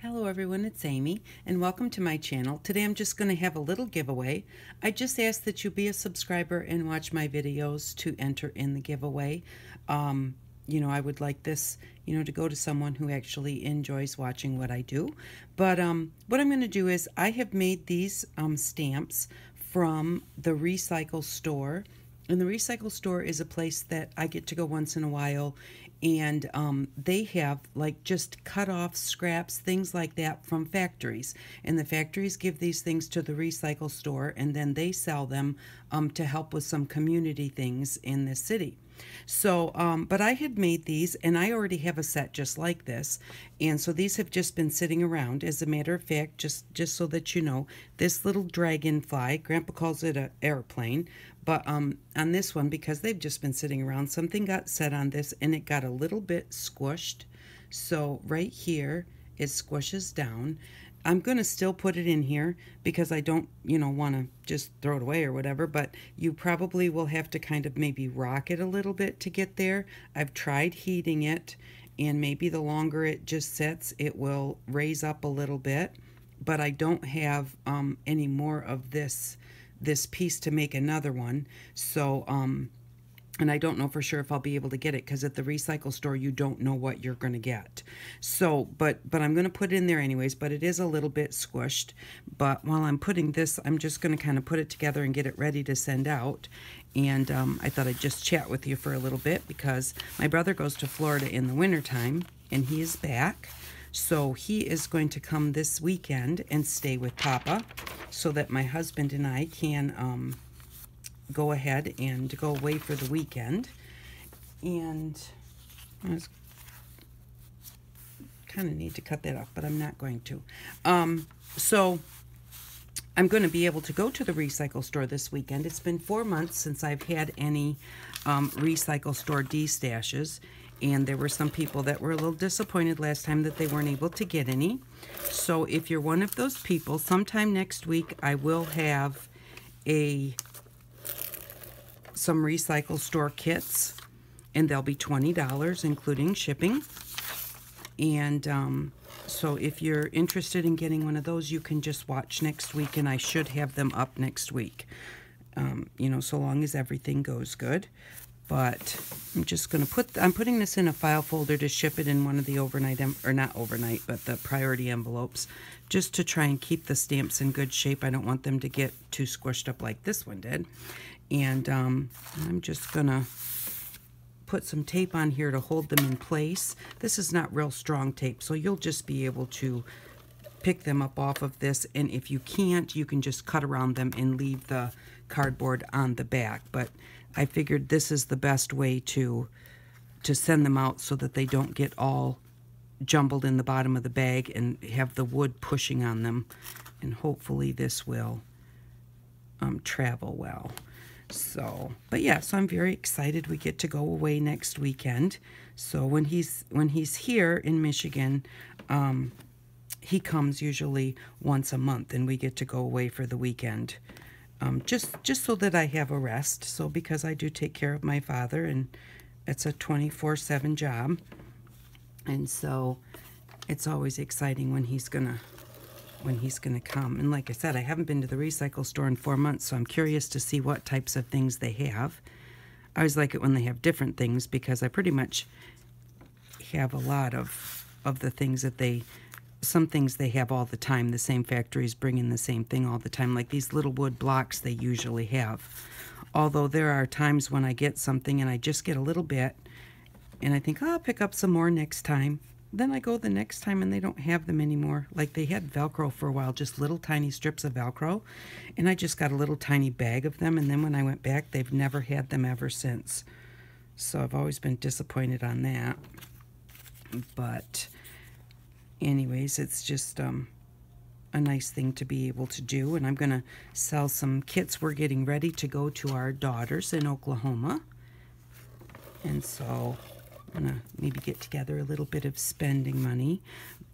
Hello everyone, it's Amy and welcome to my channel. Today I'm just going to have a little giveaway. I just ask that you be a subscriber and watch my videos to enter in the giveaway. I would like this, to go to someone who actually enjoys watching what I do. But what I'm going to do is I have made these stamps from the Recycle Store. And the Recycle Store is a place that I get to go once in a while, and they have like just cut off scraps, things like that from factories. And the factories give these things to the Recycle Store, and then they sell them to help with some community things in the city. So, but I had made these, and I already have a set just like this, and so these have just been sitting around. As a matter of fact, just so that you know, this little dragonfly, Grandpa calls it an airplane, but on this one, because they've just been sitting around, something got set on this, and it got a little bit squished. So right here, it squishes down. I'm going to still put it in here because I don't, want to just throw it away or whatever, but you probably will have to kind of maybe rock it a little bit to get there. I've tried heating it, and maybe the longer it just sits, it will raise up a little bit, but I don't have any more of this piece to make another one. So, and I don't know for sure if I'll be able to get it, because at the Recycle Store you don't know what you're going to get. So, but I'm going to put it in there anyways, but it is a little bit squished. But while I'm putting this, I'm just going to kind of put it together and get it ready to send out. And I thought I'd just chat with you for a little bit, because my brother goes to Florida in the wintertime, and he is back. So he is going to come this weekend and stay with Papa, so that my husband and I can go ahead and go away for the weekend. And I kind of need to cut that off, but I'm not going to. So I'm going to be able to go to the Recycle Store this weekend. It's been 4 months since I've had any Recycle Store D-stashes, and there were some people that were a little disappointed last time that they weren't able to get any. So if you're one of those people, sometime next week I will have some Recycle Store kits, and they'll be $20 including shipping. And so if you're interested in getting one of those, you can just watch next week, and I should have them up next week, so long as everything goes good. But I'm just going to I'm putting this in a file folder to ship it in one of the overnight, or not overnight, but the priority envelopes, just to try and keep the stamps in good shape. I don't want them to get too squished up like this one did. And I'm just going to put some tape on here to hold them in place. This is not real strong tape, so you'll just be able to pick them up off of this. And if you can't, you can just cut around them and leave the cardboard on the back. But I figured this is the best way to send them out, so that they don't get all jumbled in the bottom of the bag and have the wood pushing on them. And hopefully this will travel well. So, but yeah, so I'm very excited. We get to go away next weekend. So when he's here in Michigan, he comes usually once a month, and we get to go away for the weekend. Just so that I have a rest. So because I do take care of my father, and it's a 24/7 job, and so it's always exciting when he's gonna come. And like I said, I haven't been to the Recycle Store in 4 months, so I'm curious to see what types of things they have. I always like it when they have different things, because I pretty much have a lot of the things that some things they have all the time. The same factories bring in the same thing all the time, like these little wood blocks they usually have. Although there are times when I get something and I just get a little bit, and I think, oh, I'll pick up some more next time. Then I go the next time and they don't have them anymore. Like they had Velcro for a while, just little tiny strips of Velcro, and I just got a little tiny bag of them, and then when I went back, they've never had them ever since. So I've always been disappointed on that. But anyways, it's just a nice thing to be able to do. And I'm going to sell some kits. We're getting ready to go to our daughters in Oklahoma, and so I'm gonna maybe get together a little bit of spending money,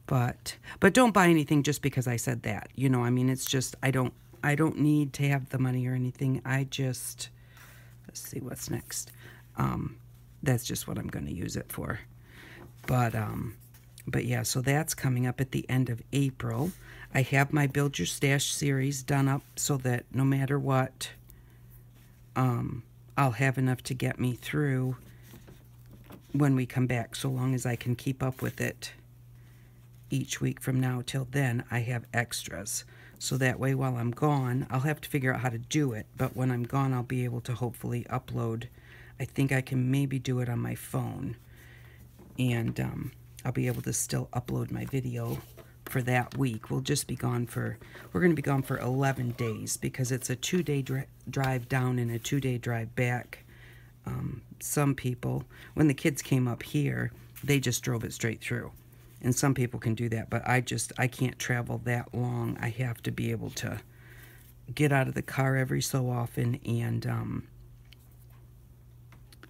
but don't buy anything just because I said that. I mean, it's just I don't need to have the money or anything. Let's see what's next. That's just what I'm going to use it for. But But yeah, so that's coming up at the end of April. I have my Build Your Stash series done up so that no matter what, I'll have enough to get me through when we come back, so long as I can keep up with it each week from now till then. I have extras. So that way while I'm gone, I'll have to figure out how to do it, but when I'm gone, I'll be able to hopefully upload. I think I can maybe do it on my phone, and I'll be able to still upload my video for that week. We're going to be gone for 11 days because it's a 2-day drive down and a 2-day drive back. Some people, when the kids came up here, they just drove it straight through. And some people can do that, but I can't travel that long. I have to be able to get out of the car every so often, and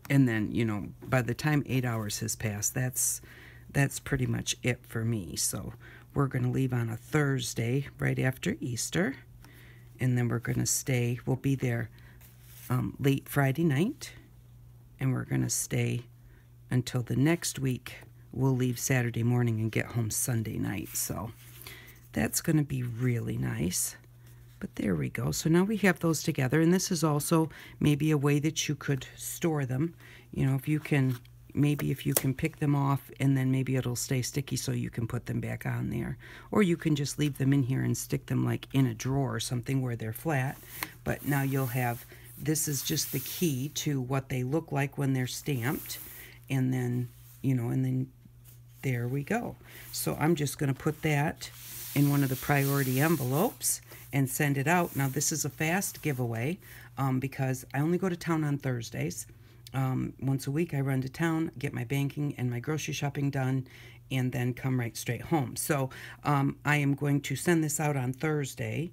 then, you know, by the time 8 hours has passed, that's pretty much it for me. So we're going to leave on a Thursday right after Easter, and then we're going to stay. We'll be there late Friday night, and we're going to stay until the next week. We'll leave Saturday morning and get home Sunday night. So that's going to be really nice. But there we go. So now we have those together. And this is also maybe a way that you could store them. You know, if you can pick them off and then maybe it'll stay sticky so you can put them back on there. Or you can just leave them in here and stick them like in a drawer or something where they're flat. But now you'll have, this is just the key to what they look like when they're stamped. And then, you know, and then there we go. So I'm just going to put that in one of the priority envelopes and send it out. Now this is a fast giveaway because I only go to town on Thursdays. Once a week I run to town, get my banking and my grocery shopping done, and then come right straight home. So I am going to send this out on Thursday.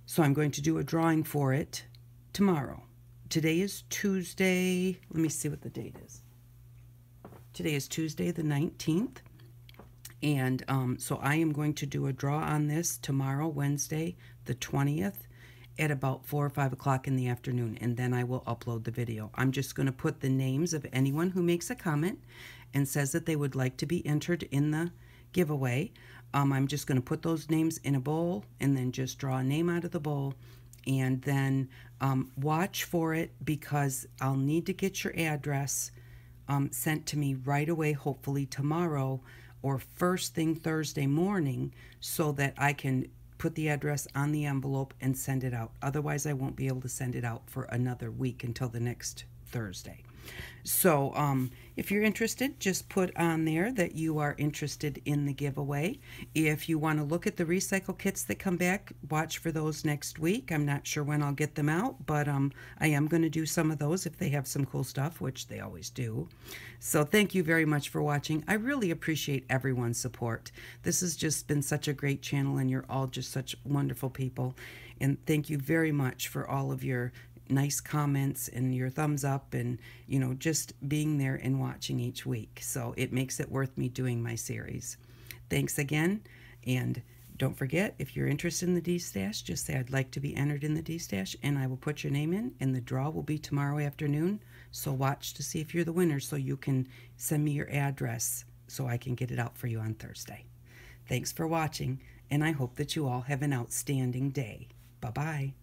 So I'm going to do a drawing for it tomorrow. Today is Tuesday. Let me see what the date is. Today is Tuesday the 19th, and so I am going to do a draw on this tomorrow, Wednesday the 20th, at about 4 or 5 o'clock in the afternoon, and then I will upload the video. I'm just going to put the names of anyone who makes a comment and says that they would like to be entered in the giveaway. I'm just going to put those names in a bowl and then just draw a name out of the bowl, and then watch for it because I'll need to get your address sent to me right away, hopefully tomorrow or first thing Thursday morning, so that I can put the address on the envelope and send it out. Otherwise, I won't be able to send it out for another week until the next Thursday. So if you're interested, just put on there that you are interested in the giveaway. If you want to look at the recycle kits that come back, watch for those next week. I'm not sure when I'll get them out, but I am going to do some of those if they have some cool stuff, which they always do. So thank you very much for watching. I really appreciate everyone's support. This has just been such a great channel, and you're all just such wonderful people. And thank you very much for all of your nice comments and your thumbs up, and you know, just being there and watching each week. So it makes it worth me doing my series. Thanks again, and don't forget, if you're interested in the D-Stash, just say I'd like to be entered in the D-Stash, and I will put your name in, and the draw will be tomorrow afternoon. So watch to see if you're the winner, so you can send me your address so I can get it out for you on Thursday. Thanks for watching, and I hope that you all have an outstanding day. Bye-bye.